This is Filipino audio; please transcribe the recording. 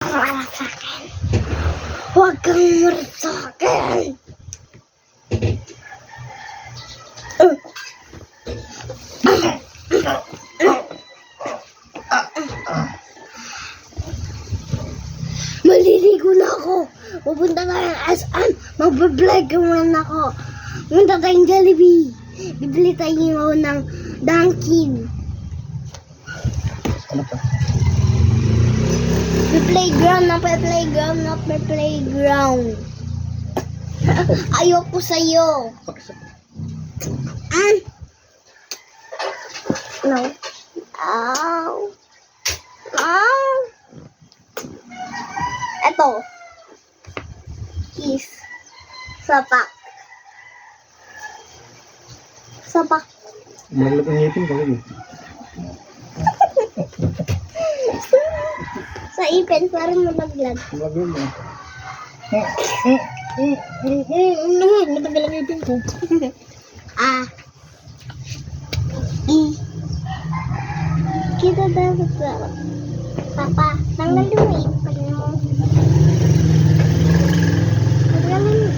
kang marap sa akin. Huwag kang marap sa akin. Maliligo na ako. Pupunta tayong SM. Magbablog ako. Pupunta tayong Jollibee. Bibili tayo ng Dunkin. Ano pa? Playground. Ayoko sa'yo. No. Ow. Eto. Kiss. Sapak. Malag ang ngipin ko. Sa ipin, parang malaglag. Malag mo. Matagal ang ngipin ko. Kita dapat ba? Papa, tanggal yung ipin mo. Tanggalin.